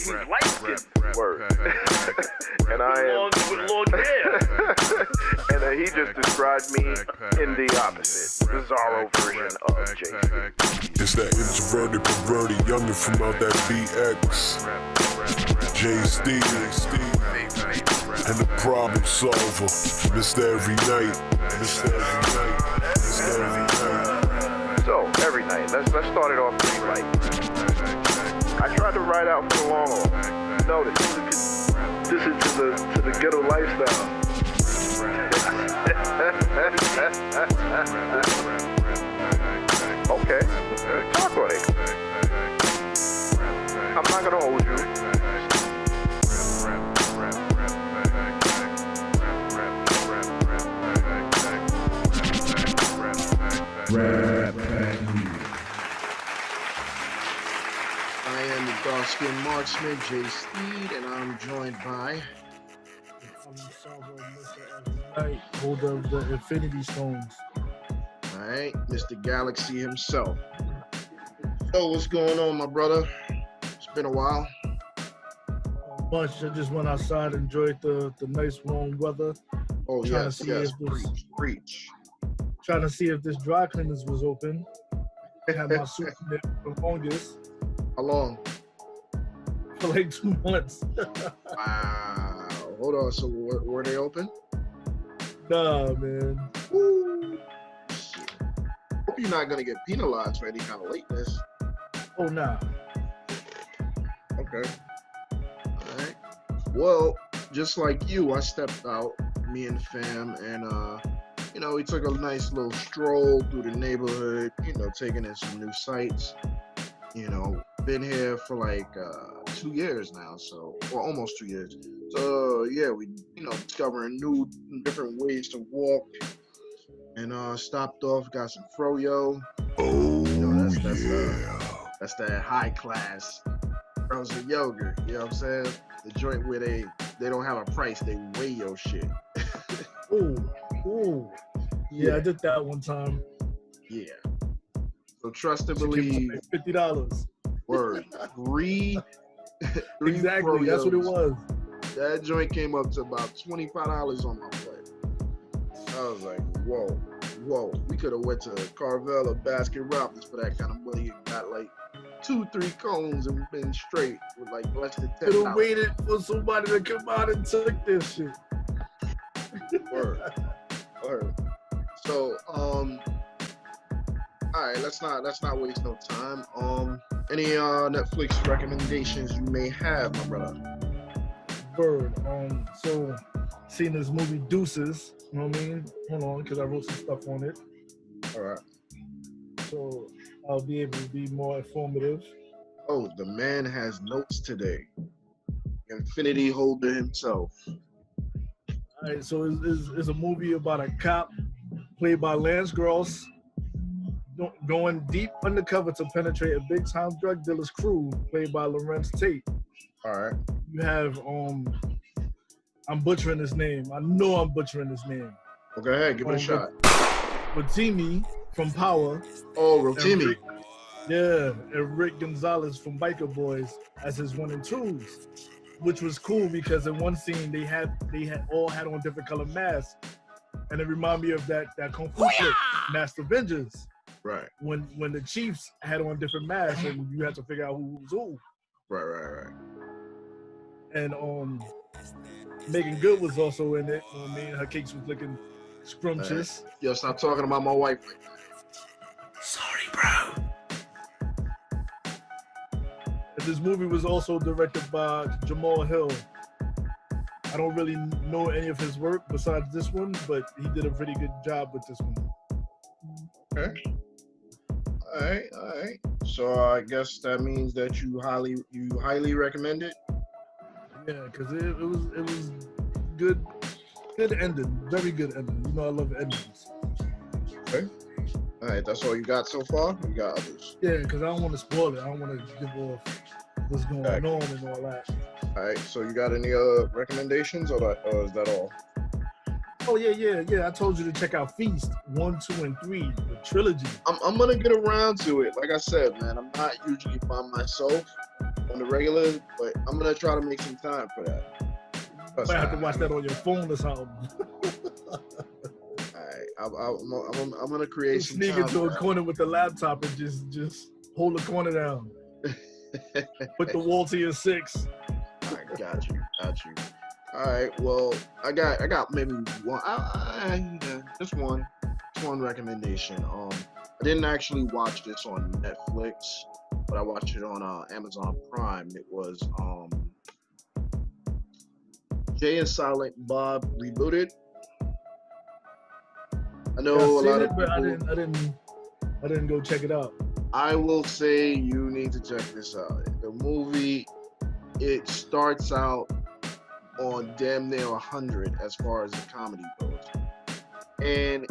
He's light skinned. Word. And I am With long hair. and he just described me in the opposite, bizarro version of J-Steed. It's that introverted, perverted youngin' from out that BX. J-Steed and the problem solver. Mr. Every Night. Mr. Every Night. Mr. Every Night. So every night, let's start it off pretty light. I tried to ride out for the long haul. Notice, this is to the ghetto lifestyle. Okay, talk on it. I'm not gonna hold you. I am the dark-skinned marksman, J-Steed, and I'm joined by... Hold of the Infinity Stones. All right, Mr. Galaxy himself. So, what's going on, my brother? It's been a while. Much. I just went outside, enjoyed the nice warm weather. Oh, Trying yes, to see yes, if this- preach. Trying to see if this dry cleaners was open. I had my suit in there for the longest, How long? for like 2 months. Wow. Hold on, so were they open? Nah, man. Woo. Shit. Hope you're not gonna get penalized for any kind of lateness. Oh, nah. Okay. All right. Well, just like you, I stepped out, me and the fam, and we took a nice little stroll through the neighborhood, taking in some new sights. Been here for like 2 years now, or almost 2 years. So yeah, we discovering new different ways to walk, and stopped off, got some froyo. Oh, That's that high class frozen yogurt. You know what I'm saying? The joint where they don't have a price, they weigh your shit. Ooh. Yeah, I did that one time. Yeah. So trust and It came believe. to like $50. Word. Three Exactly, that's what it Froyos. was. That joint came up to about $25 on my plate. I was like, whoa. We could have went to Carvel or Baskin Robbins for that kind of money and got like 2-3 cones and been straight with like less than $10. Could have waited for somebody to come out and took this shit. Word. So, all right, let's not waste no time. Any Netflix recommendations you may have, my brother? Word. So seen this movie Deuces, you know what I mean? Hold on, because I wrote some stuff on it. All right. So I'll be able to be more informative. Oh, the man has notes today. Infinity holder himself. All right, so it's a movie about a cop played by Lance Gross going deep undercover to penetrate a big-time drug dealer's crew played by Lorenz Tate. All right. You have I'm butchering his name. I know I'm butchering his name. Well, go ahead, give it a shot. Rotimi from Power. Oh, Rotimi. And Rick Gonzalez from Biker Boys as his 1 and 2s, which was cool because in one scene they had all had on different color masks, and it reminded me of that Kung Fu flick, Master Vengeance. Right. When the Chiefs had on different masks and you had to figure out who was who. Right. And Megan Good was also in it. You know what I mean? Her cakes was looking scrumptious. Yo, stop talking about my wife. Sorry, bro. And this movie was also directed by Jamal Hill. I don't really know any of his work besides this one, but he did a pretty good job with this one. Okay. All right. So I guess that means that you highly recommend it. Yeah, because it was good ending, very good ending. You know I love endings. Okay. All right, that's all you got so far? You got others? Yeah, because I don't want to spoil it. I don't want to give off what's going on and all that. All right, so you got any recommendations or is that all? Oh yeah. I told you to check out Feast 1, 2, and 3, the trilogy. I'm gonna get around to it. Like I said, man, I'm not usually by myself, on the regular, but I'm gonna try to make some time for that. You might have to watch that on your phone or something. I'm gonna create some Sneak time into a corner with the laptop and just hold the corner down. Put the wall to your 6. I got you. All right, well, I got maybe one, just one recommendation. I didn't actually watch this on Netflix, but I watched it on Amazon Prime. It was Jay and Silent Bob Rebooted. I know a lot of people. I didn't go check it out. I will say you need to check this out. The movie, it starts out on damn near 100 as far as the comedy goes, and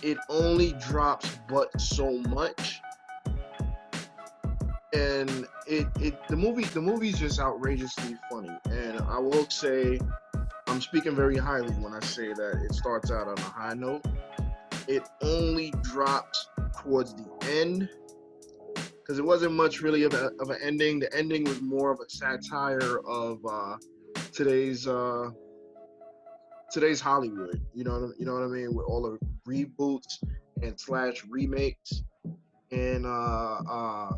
it only drops but so much. And the movie's just outrageously funny. And I will say, I'm speaking very highly when I say that it starts out on a high note. It only drops towards the end, because it wasn't much really of an ending. The ending was more of a satire of today's Hollywood. You know what I mean, with all the reboots and / remakes, and I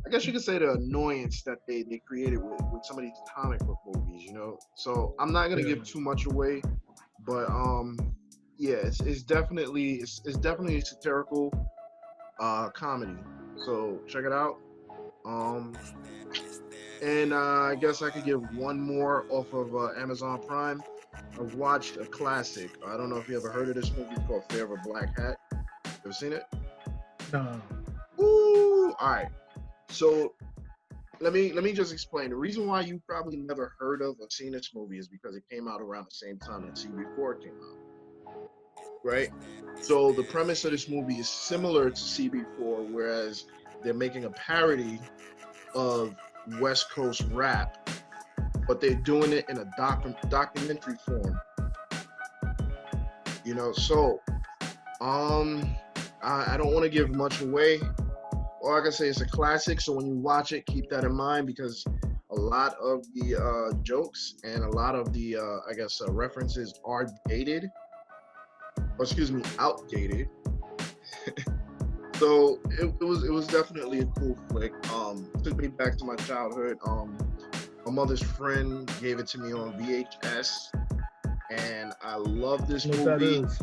guess you could say the annoyance that they created with some of these comic book movies. So I'm not gonna give too much away, but yeah, it's definitely a satirical comedy. So check it out. And I guess I could give one more off of Amazon Prime. I watched a classic. I don't know if you ever heard of this movie called Fear of a Black Hat. Ever seen it? No. Ooh, all right. So let me just explain. The reason why you probably never heard of or seen this movie is because it came out around the same time that CB4 came out. Right? So the premise of this movie is similar to CB4, whereas they're making a parody of West Coast rap, but they're doing it in a documentary form. So I don't want to give much away. All I can say is a classic, so when you watch it, keep that in mind, because a lot of the jokes and a lot of the references are dated. Outdated. So it was definitely a cool flick. Took me back to my childhood. My mother's friend gave it to me on VHS, and I love this movie. What that is?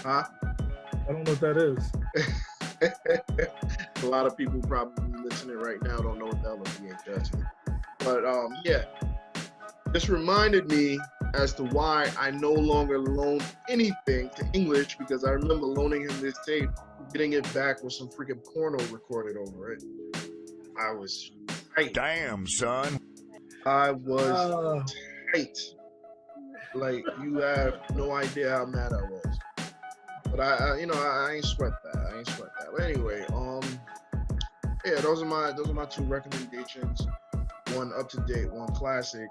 Huh? I don't know what that is. A lot of people probably listening right now don't know what the hell a VHS is. But yeah, this reminded me as to why I no longer loan anything to English, because I remember loaning him this tape, getting it back with some freaking porno recorded over it. I was tight. Damn, son. I was tight. Like, you have no idea how mad I was. But I ain't sweat that. But anyway, yeah, those are my 2 recommendations. One up to date, one classic.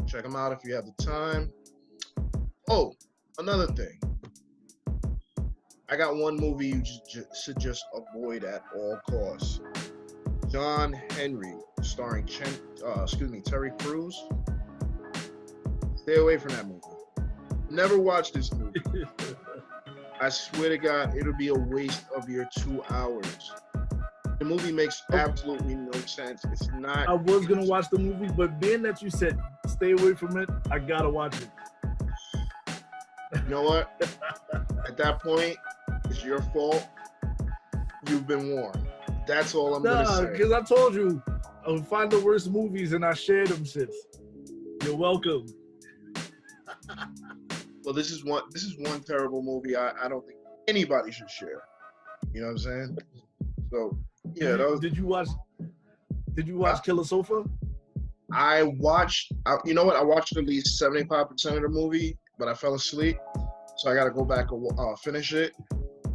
Check them out if you have the time. Oh, another thing. I got one movie you should just avoid at all costs. John Henry, starring Terry Crews. Stay away from that movie. Never watch this movie. I swear to God, it'll be a waste of your 2 hours. The movie makes absolutely no sense. It's not. I was gonna watch the movie, but being that you said stay away from it, I gotta watch it. You know what? At that point, it's your fault. You've been warned. That's all I'm gonna say. Because I told you, I would find the worst movies and I share them shits. You're welcome. Well, this is one terrible movie I don't think anybody should share. You know what I'm saying? So yeah, Did you watch Killer Sofa? I watched. You know what? I watched at least 75% of the movie, but I fell asleep, so I got to go back and finish it.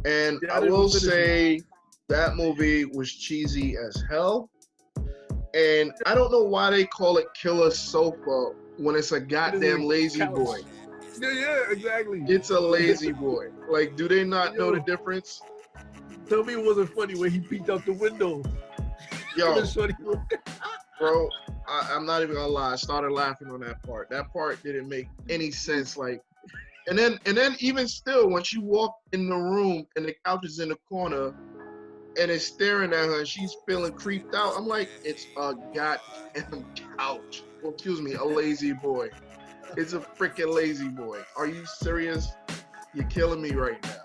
And I will say that movie was cheesy as hell. And I don't know why they call it Killer Sofa when it's a goddamn lazy boy. Yeah, exactly. It's a lazy boy. Like, do they not know the difference? Tell me it wasn't funny when he peeked out the window. Yo, Shorty, bro, I'm not even gonna lie. I started laughing on that part. That part didn't make any sense. Like, and then even still, when she walked in the room and the couch is in the corner and it's staring at her and she's feeling creeped out, I'm like, it's a goddamn couch. Well, excuse me, a lazy boy. It's a freaking lazy boy. Are you serious? You're killing me right now.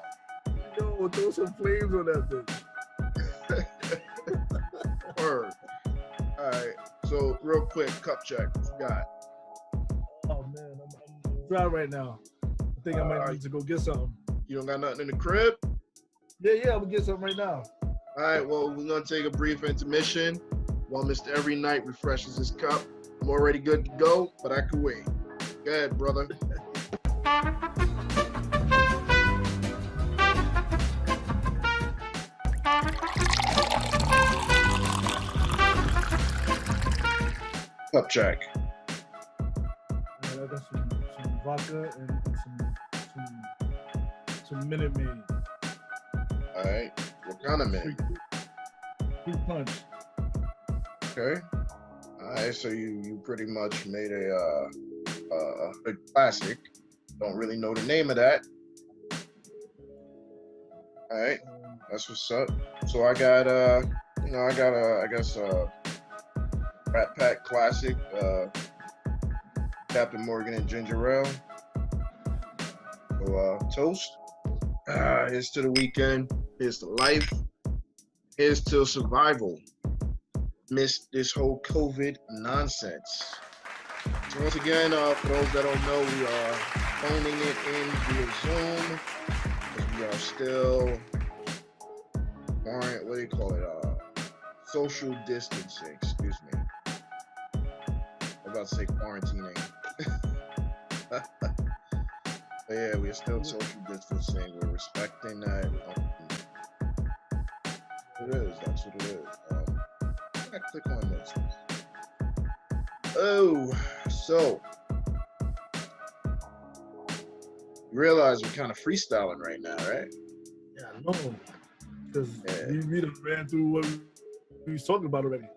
yo, throw some flames on that bitch. Word. All right. So real quick, cup check. What you got? Oh man, I'm dry right now. I think I might need to go get something. You don't got nothing in the crib? Yeah, I'm gonna get something right now. All right. Well, we're gonna take a brief intermission while Mr. Every Night refreshes his cup. I'm already good to go, but I can wait. Go ahead, brother. Cup check. I got some vodka and some Minute Maid. All right. What kind of man? Fruit punch. Okay. All right. So you pretty much made a classic. Don't really know the name of that. All right. That's what's up. So I got I guess Rat Pack Classic, Captain Morgan and Ginger Ale. So toast. Here's to the weekend. Here's to life. Here's to survival. Miss this whole COVID nonsense. So once again, for those that don't know, we are phoning it in via Zoom. We are still, what do you call it? Social distancing. Excuse me. I'm about to say quarantining. But yeah, we're still social distancing. We're respecting that. It is. That's what it is. I click on this. Oh, so you realize we're kind of freestyling right now, right? Yeah, I know. Because we done ran through what we was talking about already.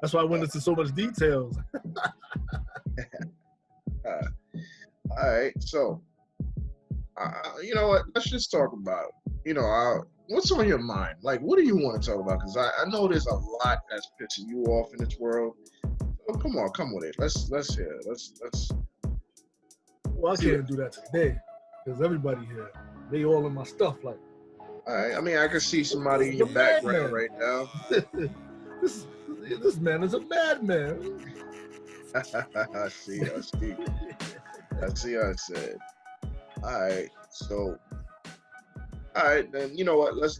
That's why I went into so much details. All right, so you know what? Let's just talk about, what's on your mind? Like, what do you want to talk about? Because I know there's a lot that's pissing you off in this world. So come on, come with it. Let's hear it. Let's. Well, I can't do that today because everybody here, they all in my stuff. Like, all right. I mean, I can see somebody in your background right now. This man is a madman. I see. I said. All right. So. All right, then you know what? Let's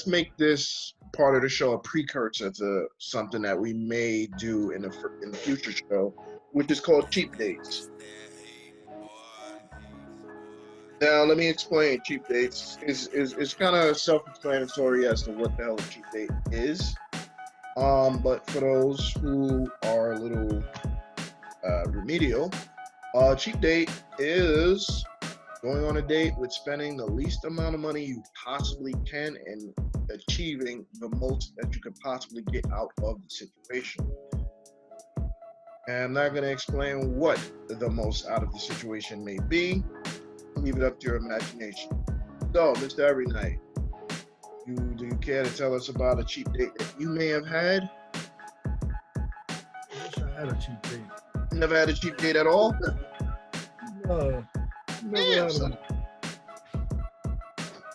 make this part of the show a precursor to something that we may do in the future show, which is called cheap dates. Now, let me explain. Cheap dates is kind of self-explanatory as to what the hell a cheap date is. But for those who are a little remedial, cheap date is going on a date with spending the least amount of money you possibly can and achieving the most that you could possibly get out of the situation. And I'm not going to explain what the most out of the situation may be. Leave it up to your imagination. So, Mr. Every Night, do you care to tell us about a cheap date that you may have had? I wish I had a cheap date. Never had a cheap date at all? No. Never had one.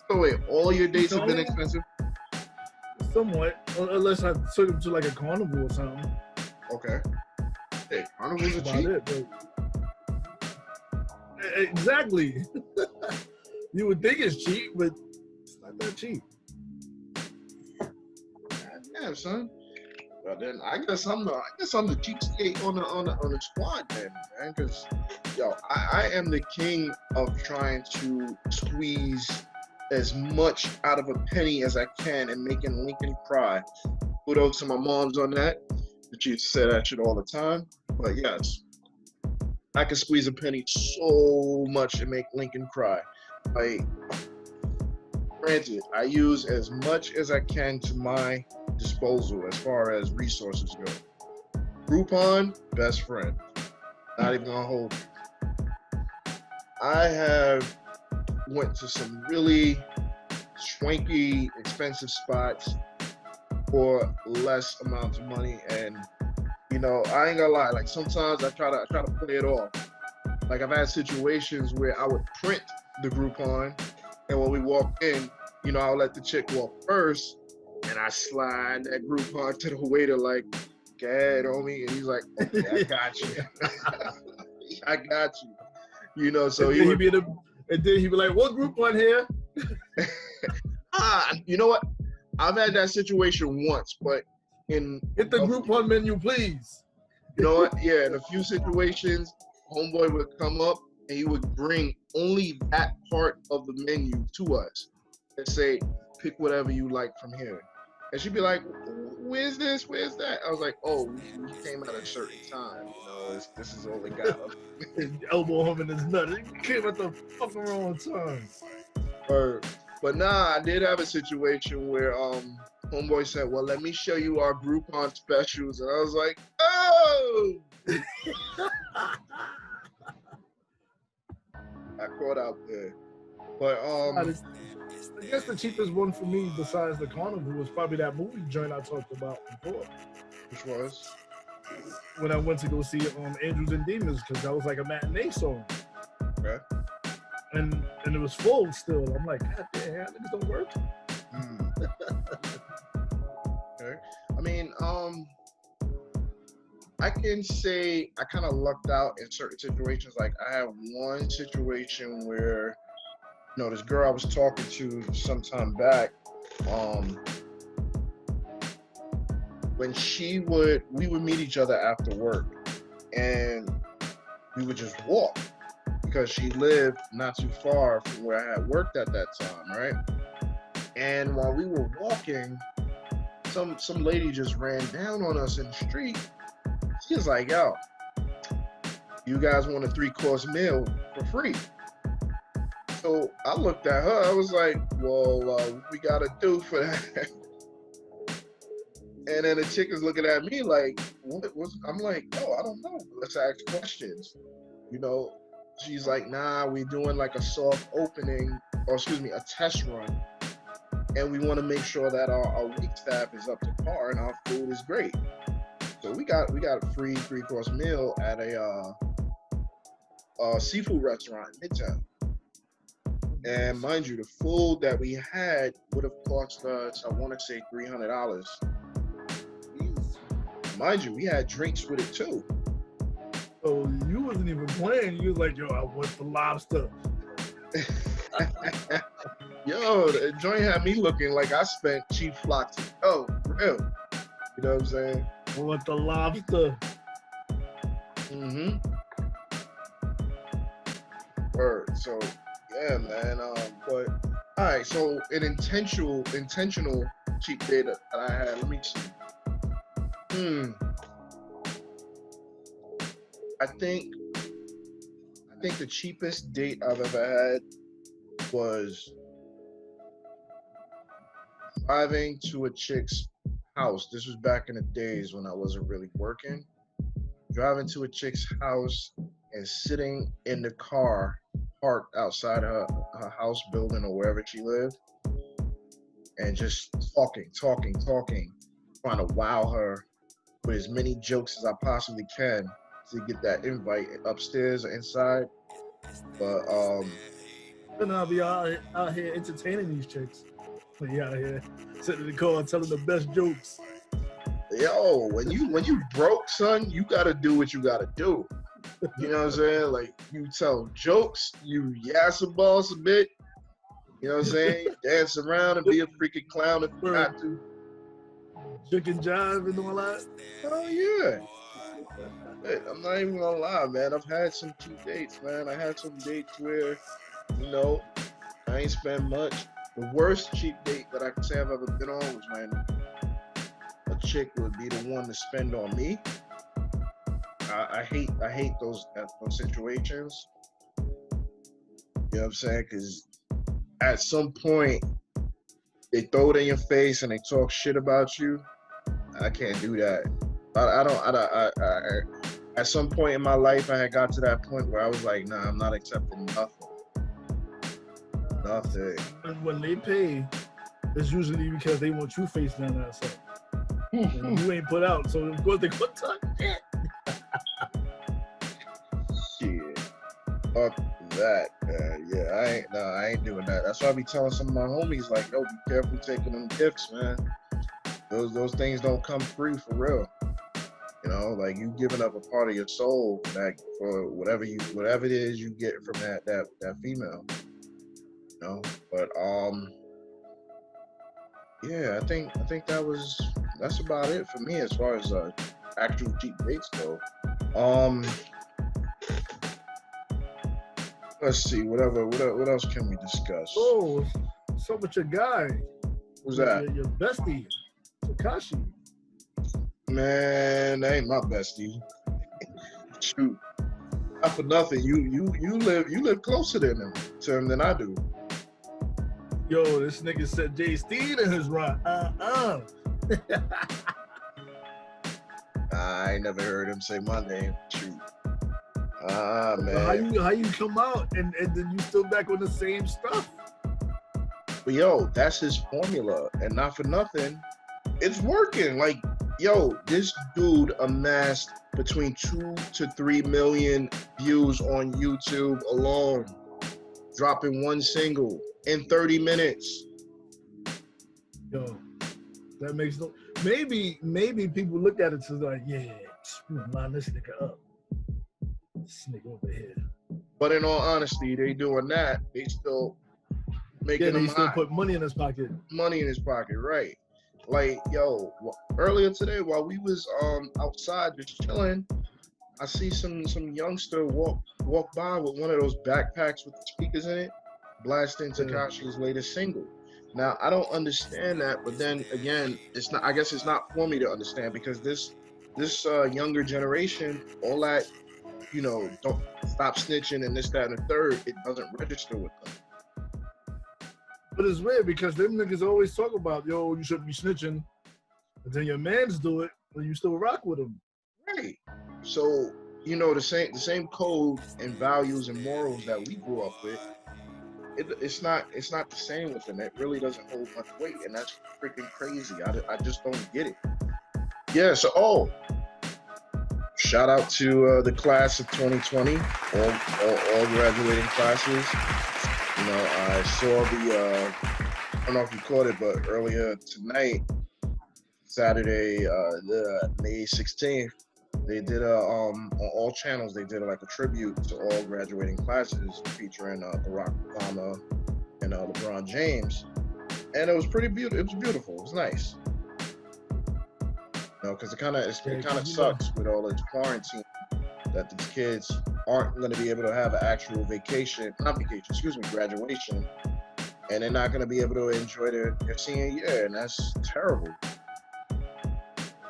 So wait, all your dates have been expensive? Somewhat, unless I took them to like a carnival or something. Okay. Hey, carnivals are That's cheap. about it, but... Exactly. You would think it's cheap, but it's not that cheap. Damn, son. Well, then I guess I'm the cheapskate on the squad then, man. Because I am the king of trying to squeeze as much out of a penny as I can and making Lincoln cry. Kudos to my moms on that. She used to say that shit all the time. But yes, I can squeeze a penny so much and make Lincoln cry. Like, granted, I use as much as I can to my disposal as far as resources go. Groupon, best friend. Not even gonna hold you. I have went to some really swanky, expensive spots for less amounts of money, and you know, I ain't gonna lie. Like sometimes I try to play it off. Like I've had situations where I would print the Groupon, and when we walk in, you know, I'll let the chick walk first, and I slide that Groupon to the waiter like, "Go ahead, homie," and he's like, "Okay, I got you." I got you. You know, so and then he'd be like, "What Groupon here?" You know what? I've had that situation once, but Hit the Groupon menu, please. You know what? Yeah, in a few situations, homeboy would come up and he would bring only that part of the menu to us and say, "Pick whatever you like from here." And she'd be like, "Where's this? Where's that?" I was like, "Oh, we came at a certain time. You know, this is all they got." Elbow him in his nut. He came at the fucking wrong time. But nah, I did have a situation where homeboy said, "Well, let me show you our Groupon specials," and I was like, "Oh!" I caught out there. But I guess the cheapest one for me besides the Carnival was probably that movie joint I talked about before. Which was? When I went to go see Angels and Demons, because that was like a matinee song. Okay. And it was full still. I'm like, God damn, niggas don't work. Okay. I mean, I can say I kind of lucked out in certain situations. Like I had one situation where, you know, this girl I was talking to some time back, when we would meet each other after work, and we would just walk because she lived not too far from where I had worked at that time, right? And while we were walking, some lady just ran down on us in the street. She was like, "Yo, you guys want a 3-course meal for free?" So I looked at her. I was like, "Well, what we gotta do for that?" And then the chick is looking at me like, "What?" I'm like, "Oh, I don't know. Let's ask questions." You know, she's like, "Nah, we're doing like a soft opening, or excuse me, a test run, and we want to make sure that our wait staff is up to par and our food is great." So we got a free 3-course meal at a seafood restaurant in Midtown. And mind you, the food that we had would have cost us, I want to say, $300. Mind you, we had drinks with it too. So you wasn't even playing. You was like, "Yo, I want the lobster." Yo, the joint had me looking like I spent cheap flocks. Oh, for real. You know what I'm saying? I want the lobster. Mm-hmm. Word. So yeah, man. But all right. So an intentional cheap date that I had. Let me see. I think the cheapest date I've ever had was driving to a chick's house. This was back in the days when I wasn't really working. Driving to a chick's house and sitting in the car parked outside her house building or wherever she lived, and just talking, trying to wow her with as many jokes as I possibly can to get that invite upstairs or inside. But Then I'll be out here entertaining these chicks. But you out here sitting in the car telling the best jokes. yo, when you broke, son, you gotta do what you gotta do. You know what I'm saying? Like, you tell jokes, you yass a boss a bit. You know what I'm saying? Dance around and be a freaking clown if you got to. Chicken jive and all that. Oh yeah. Hey, I'm not even gonna lie, man. I've had some cheap dates, man. I had some dates where, you know, I ain't spend much. The worst cheap date that I can say I've ever been on was when a chick would be the one to spend on me. I hate those situations. You know what I'm saying? Because at some point, they throw it in your face and they talk shit about you. I can't do that. At some point in my life, I had got to that point where I was like, nah, I'm not accepting nothing. Nothing. And when they pay, it's usually because they want you face down that side. And you ain't put out, so of course they go talk shit. Shit. Fuck that, man. Yeah, I ain't doing that. That's why I be telling some of my homies, like, yo, be careful taking them gifts, man. Those things don't come free for real. You know, like you giving up a part of your soul back for whatever it is you get from that female. You know, but yeah, I think that's about it for me as far as actual cheap dates go. Let's see, what else can we discuss? Oh, what's up with your guy? Who's that? Your bestie, Takashi. Man, that ain't my bestie. Shoot, not for nothing. You live closer to him than I do. Yo, this nigga said J-Steed in his run. I ain't never heard him say my name. Shoot. Man. So how you come out and then you still back on the same stuff? But yo, that's his formula, and not for nothing, it's working. Like, yo, this dude amassed between 2 to 3 million views on YouTube alone, dropping one single in 30 minutes. Yo, that makes no. Maybe people look at it to like, yeah, line this nigga up. This nigga over here. But in all honesty, they doing that. They still making him still hot. put money in his pocket. Money in his pocket, right? Like, yo, earlier today while we was outside just chilling, I see some youngster walk by with one of those backpacks with the speakers in it, blasting Tekashi's latest single. Now, I don't understand that, but then again, it's not. I guess it's not for me to understand because this younger generation, all that, you know, don't stop snitching and this, that, and the third, it doesn't register with them. But it's weird because them niggas always talk about, yo, you shouldn't be snitching, but then your mans do it, and you still rock with them. Right. So, you know, the same code and values and morals that we grew up with, it's not the same with them. It really doesn't hold much weight, and that's freaking crazy. I just don't get it. Yeah. So, shout out to the class of 2020, all graduating classes. You know, I saw I don't know if you caught it, but earlier tonight, Saturday, May 16th, they did on all channels, they did like a tribute to all graduating classes featuring Barack Obama and LeBron James. And it was pretty beautiful. It was beautiful. It was nice. You know, because it kind of sucks with all this quarantine that these kids aren't going to be able to have an actual graduation, and they're not going to be able to enjoy their senior year, and that's terrible.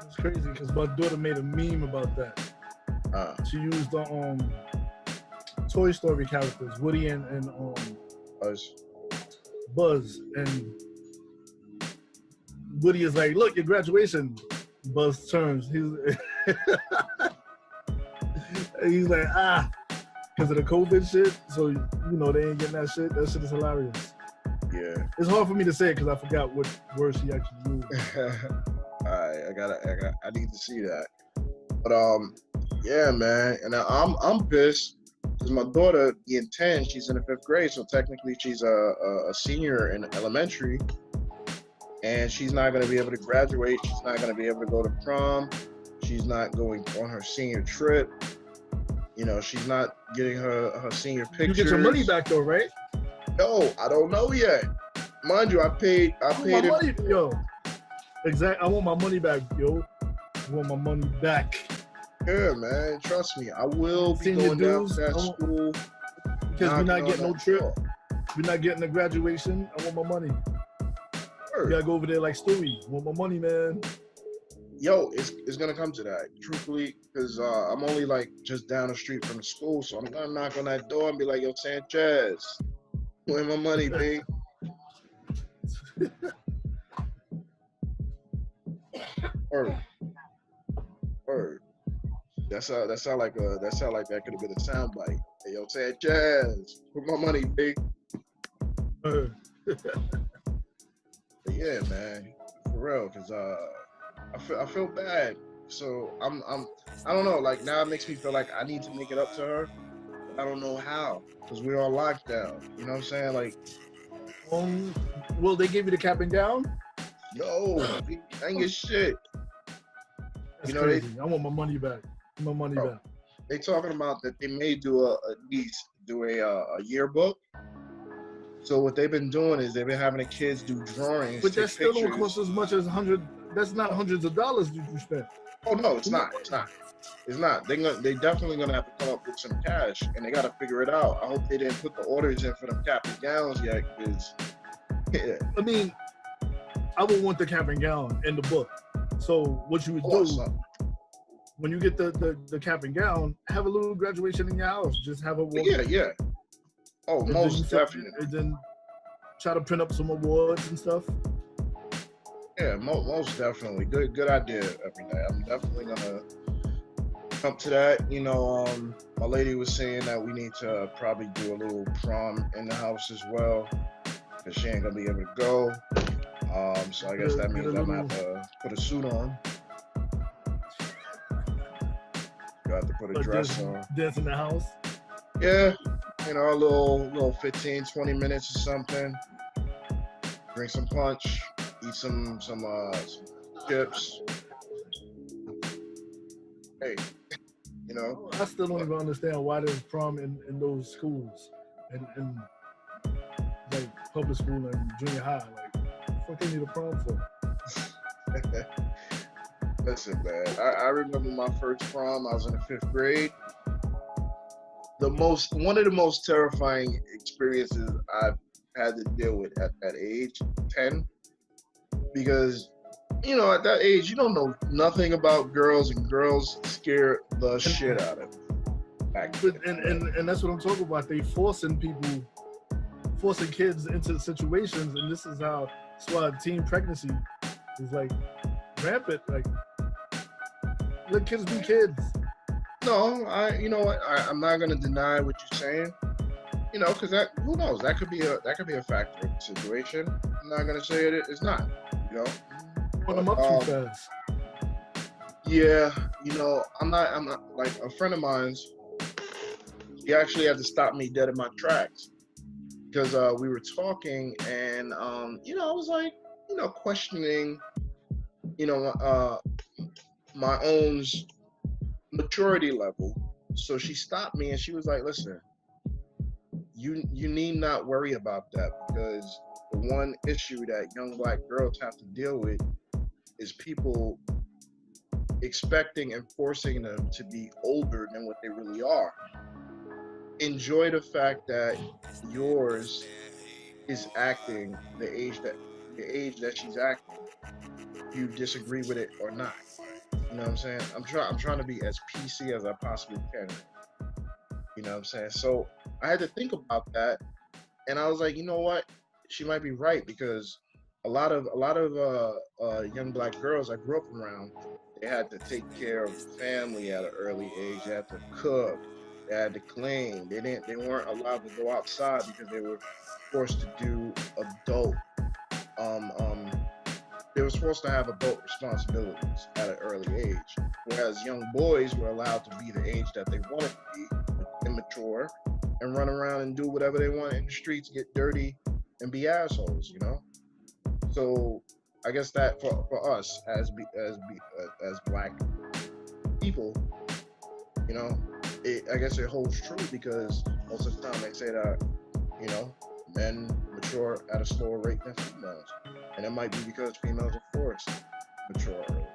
It's crazy because my daughter made a meme about that. She used the Toy Story characters, Woody and Buzz, and Woody is like, "Look, your graduation." Buzz turns. He's like, because of the COVID shit. So, you know, they ain't getting that shit. That shit is hilarious. Yeah. It's hard for me to say it because I forgot what word she actually used. All right, I need to see that. But yeah, man, and I'm pissed because my daughter, being 10, she's in the 5th grade, so technically she's a senior in elementary, and she's not going to be able to graduate. She's not going to be able to go to prom. She's not going on her senior trip. You know, she's not getting her senior pictures. You get your money back though, right? No, I don't know yet. Mind you, I paid my money, yo. Exactly. I want my money back, yo. I want my money back. Yeah, man. Trust me, I will be going down to that school. Because we're not getting no trip. We're not getting a graduation. I want my money. Sure. You gotta go over there like Stewie. I want my money, man. Yo, it's gonna come to that, truthfully, because I'm only like just down the street from the school, so I'm gonna knock on that door and be like, "Yo, Sanchez, where's my money, big?" Word. Word. That sound like that could have been a soundbite. Hey, yo, Ted Jazz, put my money, big. Uh, But yeah, man, for real, cause I feel bad. So I don't know. Like now, it makes me feel like I need to make it up to her. But I don't know how, cause we're on lockdown. You know what I'm saying? Like, well, they gave you the cap and gown. no, I ain't get shit. That's You know, crazy. I want my money back. My money Bro, back. they talking about that they may do at least do a yearbook. So what they've been doing is they've been having the kids do drawings, But take that still don't pictures. cost as much as That's not hundreds of dollars you spent. Oh no, it's not. It's not. It's not. They definitely gonna have to come up with some cash, and they got to figure it out. I hope they didn't put the orders in for them cap and gowns yet, because yeah. I mean, I would want the cap and gown in the book. So what you would do when you get the cap and gown, have a little graduation in your house. Just have a walk. Yeah. Oh, And most then definitely. And then try to print up some awards and stuff. Yeah, most definitely. Good idea every day. I'm definitely gonna come to that. You know, my lady was saying that we need to probably do a little prom in the house as well, because she ain't gonna be able to go. So I guess that means I'm gonna have to put a suit on. Got to put a dress on. Dance in the house. Yeah, you know, a little 15, 20 minutes or something. Drink some punch, eat some chips. Hey, you know. I still don't even understand why there's prom in those schools and like public school and junior high. Like, what they need a prom for? Listen, man, I remember my first prom. I was in the 5th grade. One of the most terrifying experiences I've had to deal with at that age, 10, because you know, at that age, you don't know nothing about girls, and girls scare the shit out of you. And that's what I'm talking about. They forcing kids into situations, and this is how. That's why teen pregnancy is like rampant. Like, let kids be kids. No, you know what? I'm not gonna deny what you're saying. You know, because who knows? That could be a factor in the situation. I'm not gonna say it's not. You know, Put them up too fast. Yeah, you know, I'm not like a friend of mine's. He actually had to stop me dead in my tracks because we were talking, and you know, I was like, you know, questioning, you know, my own maturity level. So she stopped me and she was like, listen, you need not worry about that, because the one issue that young black girls have to deal with is people expecting and forcing them to be older than what they really are. Enjoy the fact that yours is acting the age that she's acting. You disagree with it or not. You know what I'm saying? I'm trying to be as PC as I possibly can. You know what I'm saying? So I had to think about that, and I was like, you know what? She might be right, because a lot of young black girls I grew up around, they had to take care of the family at an early age. They had to cook. They had to clean. They weren't allowed to go outside because they were forced to do adult. They were supposed to have adult responsibilities at an early age, whereas young boys were allowed to be the age that they wanted to be, immature, and run around and do whatever they want in the streets, get dirty, and be assholes. You know. So I guess that for us as black people, you know, I guess it holds true, because most of the time they say that, you know, men mature at a slower rate than females, and it might be because females are forced to mature early.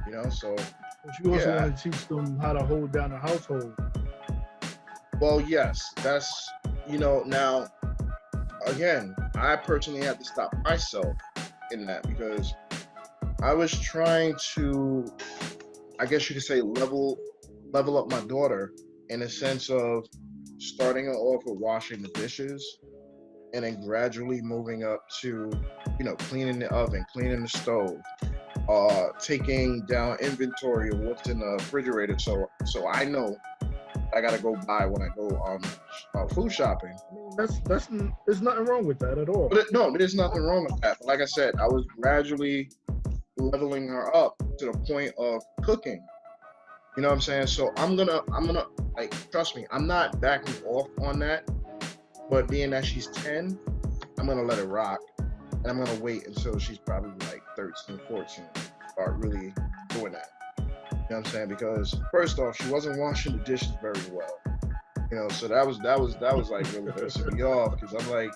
You know, so. But you also want to teach them how to hold down a household. Well, yes, that's, you know, now. Again, I personally had to stop myself in that, because I was trying to, I guess you could say, level up my daughter in a sense of starting her off with washing the dishes, and then gradually moving up to, cleaning the oven, cleaning the stove, taking down inventory of what's in the refrigerator. So I know I gotta go buy when I go food shopping. There's nothing wrong with that at all. But no, there's nothing wrong with that. But like I said, I was gradually leveling her up to the point of cooking. You know what I'm saying? So I'm gonna like, trust me, I'm not backing off on that. But being that she's 10, I'm gonna let it rock. And I'm gonna wait until she's probably like 13, 14, start really doing that. You know what I'm saying? Because first off, she wasn't washing the dishes very well. So that was like really pissing me off, because I'm like,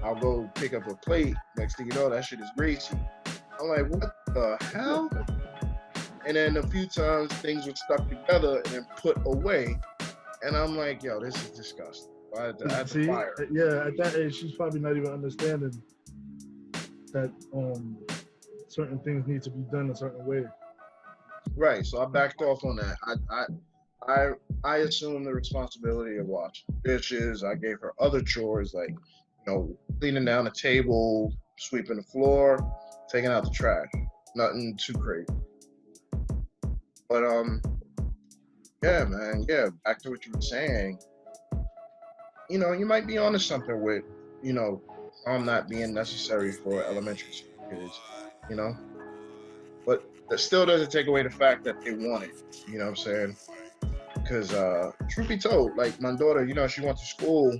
I'll go pick up a plate. Next thing you know, that shit is greasy. I'm like, what the hell? And then a few times things were stuck together and then put away. And I'm like, yo, this is disgusting. I had to fire. Yeah, at that age, she's probably not even understanding that certain things need to be done a certain way. Right. So I backed off on that. I assumed the responsibility of washing dishes. I gave her other chores like, cleaning down the table, sweeping the floor, taking out the trash. Nothing too crazy. But yeah, man. Yeah. Back to what you were saying. You might be onto something with, not being necessary for elementary school kids, But that still doesn't take away the fact that they want it, you know what I'm saying? Because truth be told, like my daughter, she went to school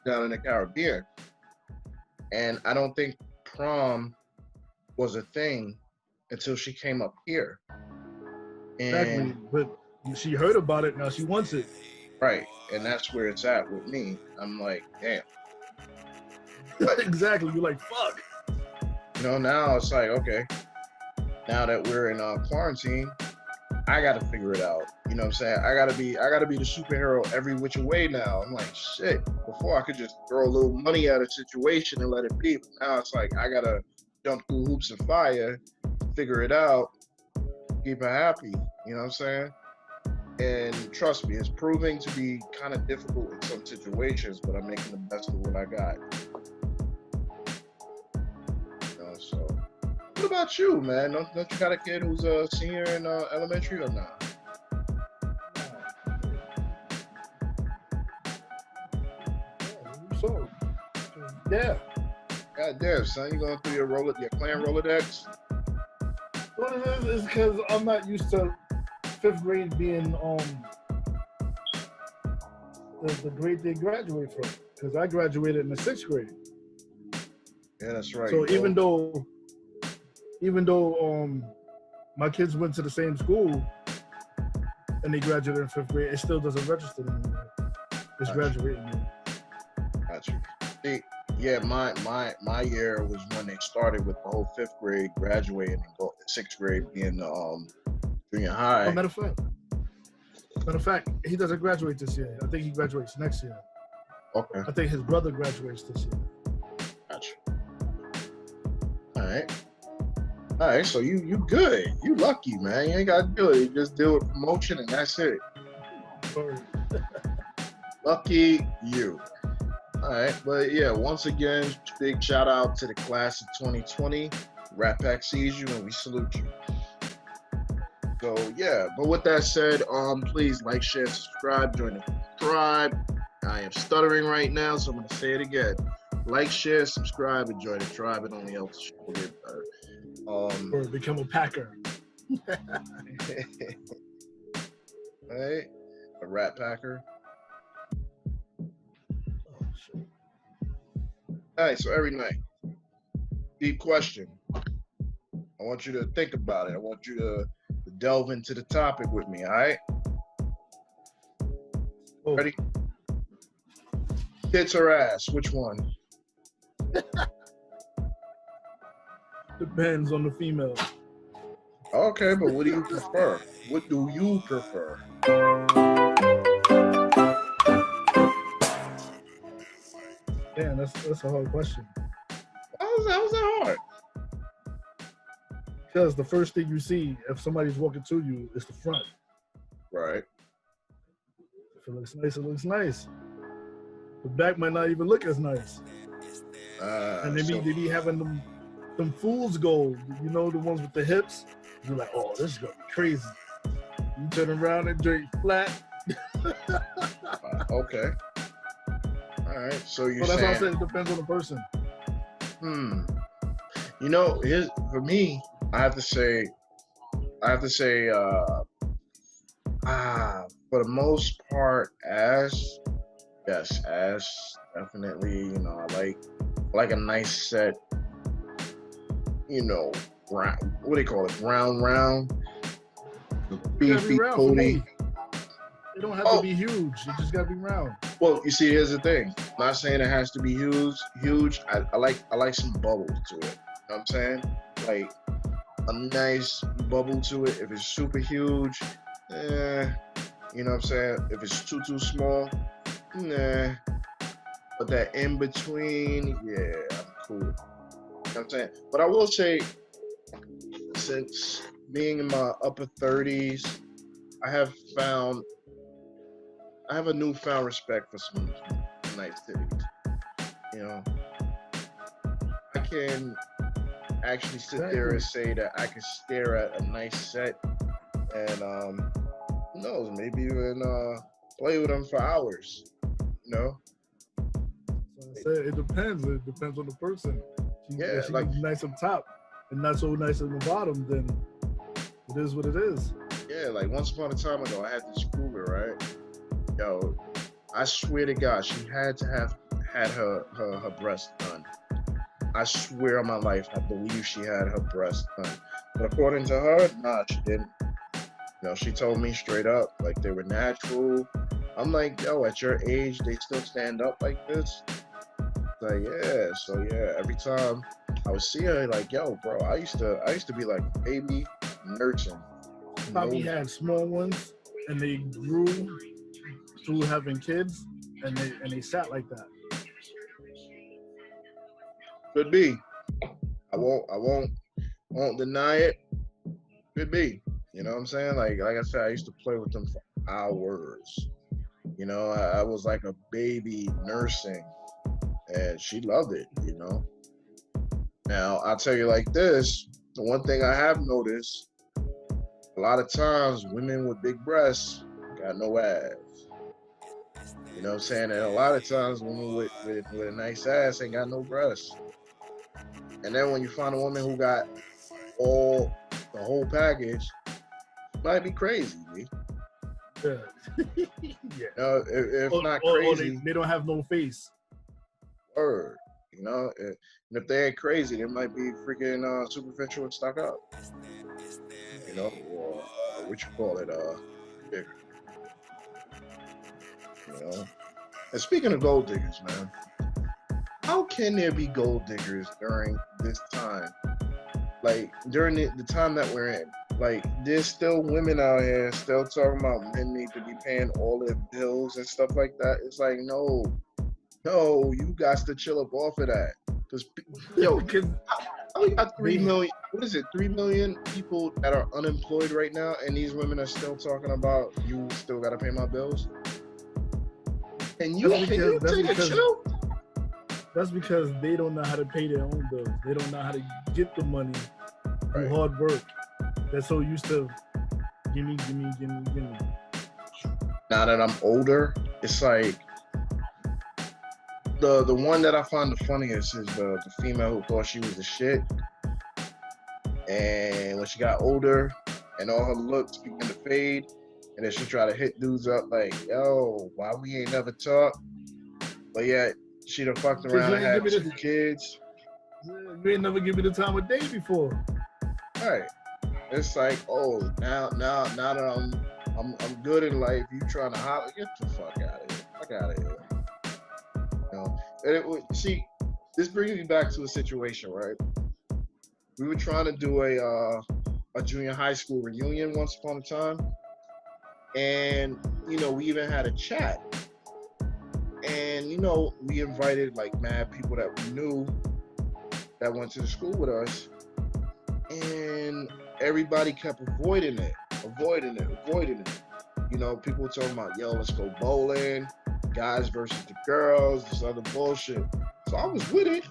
down in the Caribbean. And I don't think prom was a thing until she came up here. Exactly, but she heard about it, now she wants it. Right, and that's where it's at with me. I'm like, damn. Exactly, you're like, fuck. Now it's like, okay, now that we're in quarantine, I gotta figure it out. You know what I'm saying? I gotta be the superhero every which way now. I'm like, shit. Before I could just throw a little money at a situation and let it be. But now it's like I gotta jump through hoops of fire, figure it out, keep her happy. You know what I'm saying? And trust me, it's proving to be kind of difficult in some situations, but I'm making the best of what I got. So what about you, man? Don't you got a kid who's a senior in elementary or not? So, yeah. God damn, son, you going through your clan Rolodex? What it is because I'm not used to 5th grade being the grade they graduate from, because I graduated in the 6th grade. Yeah, that's right. So even though my kids went to the same school and they graduated in 5th grade, it still doesn't register anymore. It's graduating. Got you. Yeah, my year was when they started with the whole 5th grade graduating and go 6th grade being junior high. Matter of fact, he doesn't graduate this year. I think he graduates next year. Okay. I think his brother graduates this year. Gotcha. All right. So you good. You lucky, man. You ain't got to do it. You just deal with promotion and that's it. Sorry. Lucky you. All right. But yeah, once again, big shout out to the class of 2020. Rat Pack sees you and we salute you. So yeah, but with that said, please like, share, subscribe, join the tribe. I am stuttering right now, so I'm gonna say it again. Like, share, subscribe, and join the tribe. It only helps the show get better. Or become a Packer. Right? A Rat Packer. Oh, shit. All right, so every night, deep question. I want you to think about it. I want you to delve into the topic with me, all right? Oh. Ready? Tits or ass, which one? Depends on the female. Okay, but what do you prefer? What do you prefer? Damn, that's a hard question. How was that hard? Because the first thing you see if somebody's walking to you is the front. Right. If it looks nice, it looks nice. The back might not even look as nice. And So- they be having them fool's gold. You know, the ones with the hips. You're like, oh, this is gonna be crazy. You turn around and drink flat. Okay. All right. So you're Well, that's why I saying, said it depends on the person. you know, for me, I have to say, for the most part, ass definitely. You know, I like a nice set. You know, round, what do they call it? Round. It gotta Beefy, be round for booty. me. It don't have to be huge. It just gotta be round. Well, you see, here's the thing. I'm not saying it has to be huge. I like some bubble to it. You know what I'm saying? Like a nice bubble to it. If it's super huge, you know what I'm saying? If it's too small, nah. But that in between, yeah, I'm cool. You know what I'm saying? But I will say, since being in my upper 30s, I have a newfound respect for some nice titties. You know, I can actually sit there and say that I can stare at a nice set and who knows, maybe even play with them for hours. You know? So I said it depends. It depends on the person. Yeah, if she like- be nice up top and not so nice on the bottom, then it is what it is. Yeah, like once upon a time ago, I had this cougar, right? Yo, I swear to God, she had to have had her breast done. I swear on my life, I believe she had her breast done. But according to her, nah, she didn't. You know, she told me straight up, like they were natural. I'm like, yo, at your age, they still stand up like this? Like, yeah. So yeah, every time I would see her, like, yo, bro, I used to be like baby nursing. Probably had small ones and they grew through having kids and they sat like that. Could be. I won't deny it. Could be. You know what I'm saying? Like I said, I used to play with them for hours. You know, I was like a baby nursing, and she loved it. You know. Now I'll tell you like this: the one thing I have noticed, a lot of times women with big breasts got no ass. You know what I'm saying? And a lot of times women with a nice ass ain't got no breasts. And then when you find a woman who got the whole package, might be crazy, B. Yeah. Yeah. You know, if not Or crazy, they don't have no face. word. You know, and if they ain't crazy, they might be freaking superficial and stuck up. You know, or what you call it, yeah. You know. And speaking of gold diggers, man, how can there be gold diggers during this time? Like during the time that we're in, like there's still women out here still talking about men need to be paying all their bills and stuff like that. It's like, no, you got to chill up off of that. Because yo, we got 3 million. What is it? 3 million people that are unemployed right now, and these women are still talking about you still got to pay my bills. And you take a chill. That's because they don't know how to pay their own bills. They don't know how to get the money through Right. hard work. They're so used to gimme. Now that I'm older, it's like the one that I find the funniest is the female who thought she was the shit, and when she got older and all her looks began to fade, and then she tried to hit dudes up like, yo, why we ain't never talked? But yet she done fucked around and had 2 kids. You ain't never give me the time of day before. Right. It's like, oh, now that I'm good in life, you trying to holler, get the fuck out of here. Fuck out of here. You know, and see, this brings me back to a situation, right? We were trying to do a junior high school reunion once upon a time. And, you know, we even had a chat. And, you know, we invited like mad people that we knew that went to the school with us. And everybody kept avoiding it. You know, people were talking about, yo, let's go bowling. guys versus the girls, this other bullshit. So I was with it.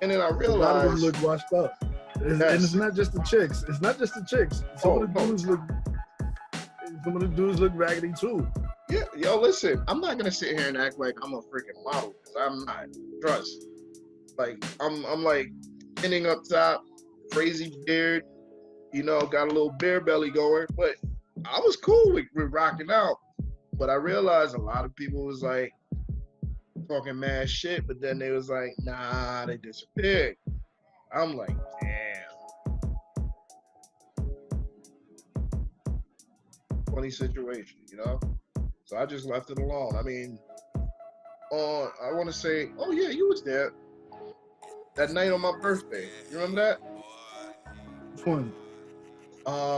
And then I A lot of realized them look washed up. And it's not just the chicks. It's not just the chicks. Some of the dudes look raggedy too. Yeah, yo, listen, I'm not gonna sit here and act like I'm a freaking model, because I'm not. Trust. Like, I'm like pinning up top, crazy beard, you know, got a little beer belly going, but I was cool with rocking out. But I realized a lot of people was like talking mad shit, but then they was like, nah, they disappeared. I'm like, damn. Funny situation, you know? So I just left it alone. I mean, I want to say, oh yeah, you was there that night on my birthday. You remember that? Which one?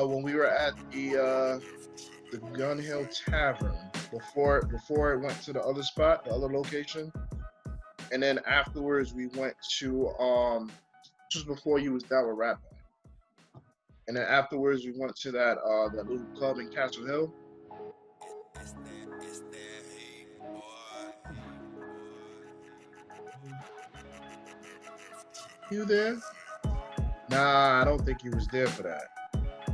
When we were at the Gun Hill Tavern before it went to the other spot, the other location, and then afterwards we went to just before you was down with Rap, and then afterwards we went to that little club in Castle Hill. You there? Nah, I don't think you was there for that.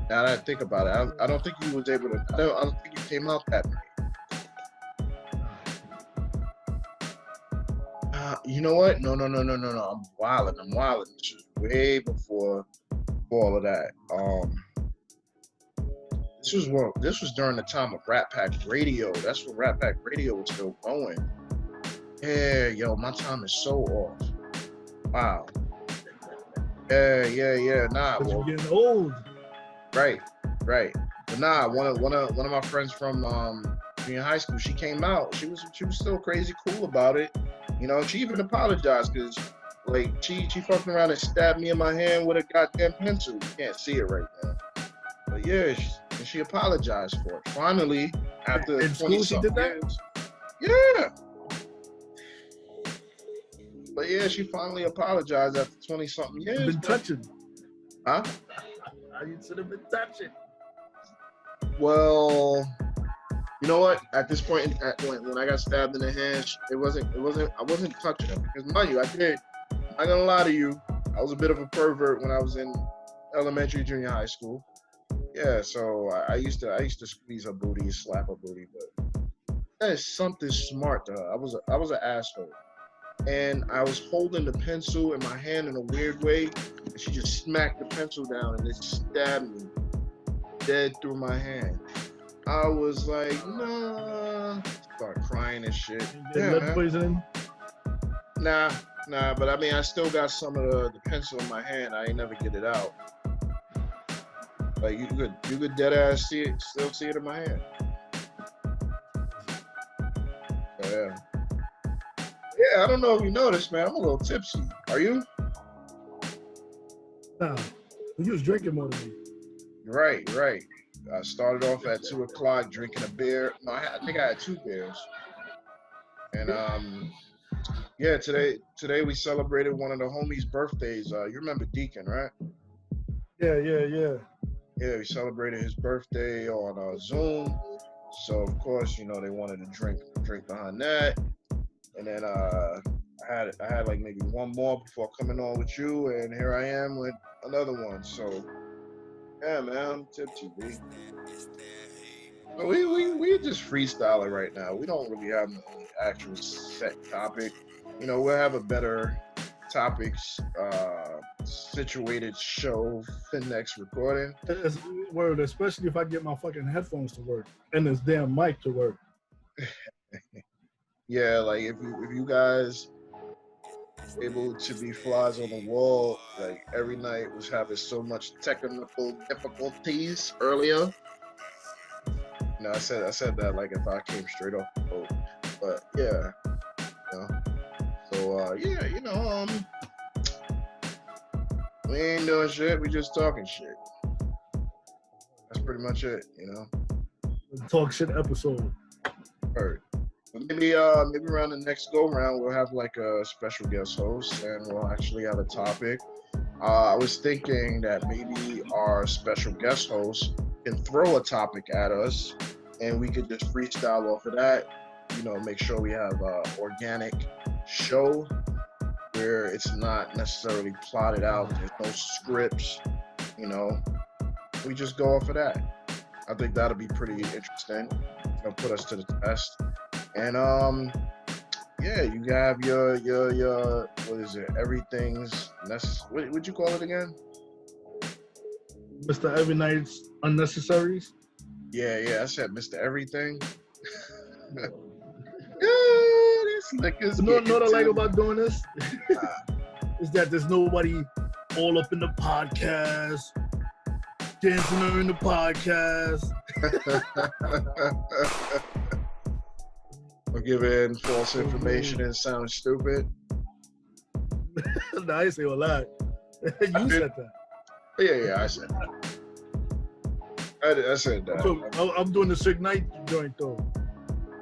Now that I think about it, I don't think you was able to. I don't think you came out that night. You know what? No. I'm wilding. This was way before all of that. This was during the time of Rat Pack Radio. That's when Rat Pack Radio was still going. Yeah, yo, my time is so off. Wow. Yeah. Nah, But you're getting old. Right. But nah, one of my friends from junior high school, she came out. She was still crazy cool about it. You know, she even apologized because like she fucking around and stabbed me in my hand with a goddamn pencil. You can't see it right now. But yeah, she apologized for it. Finally, after in school she did that? Years. Yeah. But yeah, she finally apologized after 20-something years. Been touching. Huh? You should have been touching. Well, you know what? At this point, when I got stabbed in the hand, I wasn't touching her. Because mind you, I'm not gonna lie to you, I was a bit of a pervert when I was in elementary, junior high school. Yeah, so I used to squeeze her booty, slap her booty, but that is something smart to her. I was an asshole. And I was holding the pencil in my hand in a weird way, and she just smacked the pencil down and it stabbed me dead through my hand. I was like, nah. Start crying and shit. Get lead poisoning? Nah, but I mean, I still got some of the pencil in my hand. I ain't never get it out. Like, you could dead ass still see it in my hand. Yeah. Yeah, I don't know if you noticed, man. I'm a little tipsy. Are you? Nah, you was drinking more than me. Right. I started off at 2:00 drinking a beer. No, I think I had 2 beers. And yeah, today we celebrated one of the homies' birthdays. You remember Deacon, right? Yeah. Yeah, we celebrated his birthday on Zoom. So of course, you know, they wanted to drink behind that. And then I had like maybe one more before coming on with you, and here I am with another one. So yeah, man, I'm tipsy, B. But we just freestyling right now. We don't really have any actual set topic. You know, we'll have a better topics situated show for next recording. Word, especially if I get my fucking headphones to work and this damn mic to work. Yeah, like if you guys able to be flies on the wall, like every night was having so much technical difficulties earlier. You know, I said that like if I came straight off the boat. But yeah. You know. So yeah, you know, we ain't doing shit, we just talking shit. That's pretty much it, you know. Talk shit episode. Heard. Maybe around the next go round we'll have like a special guest host and we'll actually have a topic. I was thinking that maybe our special guest host can throw a topic at us and we could just freestyle off of that. make sure we have an organic show where it's not necessarily plotted out. There's no scripts, we just go off of that. I think that'll be pretty interesting. Put us to the test. And yeah, you have your what is it? Everything's what'd you call it again? Mr. Every Night's Unnecessaries. Yeah, I said Mr. Everything. This nigga's What I like about doing this is that there's nobody all up in the podcast, dancing during the podcast. Or giving false information and sound stupid. No, I didn't say all that. You said that. Yeah, I said that. I said that. So, I'm doing the Sick Night joint though.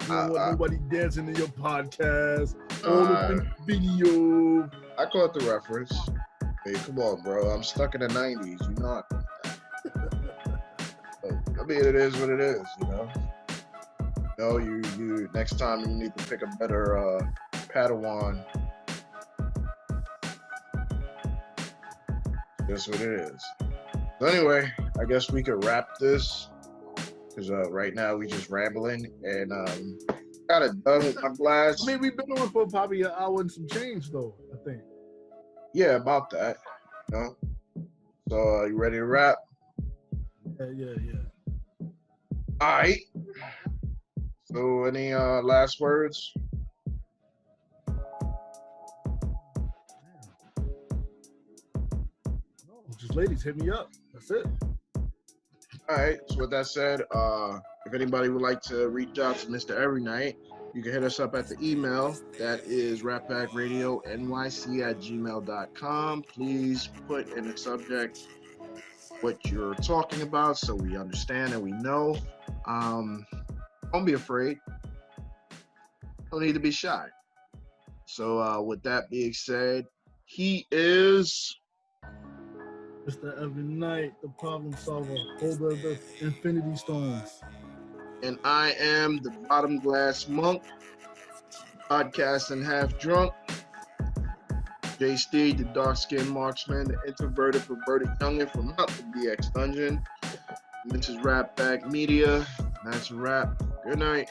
You don't want nobody dancing in your podcast, all up in video. I caught the reference. Hey, come on, bro. I'm stuck in the 90s. You know I caught that. I mean, it is what it is, you next time you need to pick a better Padawan. That's what it is. So anyway, I guess we could wrap this because right now we just rambling and got it done with my glass. I mean, we've been on for probably an hour and some change though, I think. Yeah, about that. So you ready to wrap? Yeah. All right. So any last words? No, just ladies, hit me up. That's it. All right. So with that said, if anybody would like to reach out to Mr. Every Night, you can hit us up at the email. That is ratpackradionyc@gmail.com. Please put in the subject what you're talking about so we understand and we know. Don't be afraid. Don't need to be shy. So with that being said, he is Mr. Every Night, the problem solver, holder of the Infinity Stones. and I am the Bottom Glass Monk, podcasting half drunk. J-Steed, the dark-skinned marksman, the introverted, perverted youngin from out the BX dungeon. And this is Rap Back Media. That's a wrap. Good night.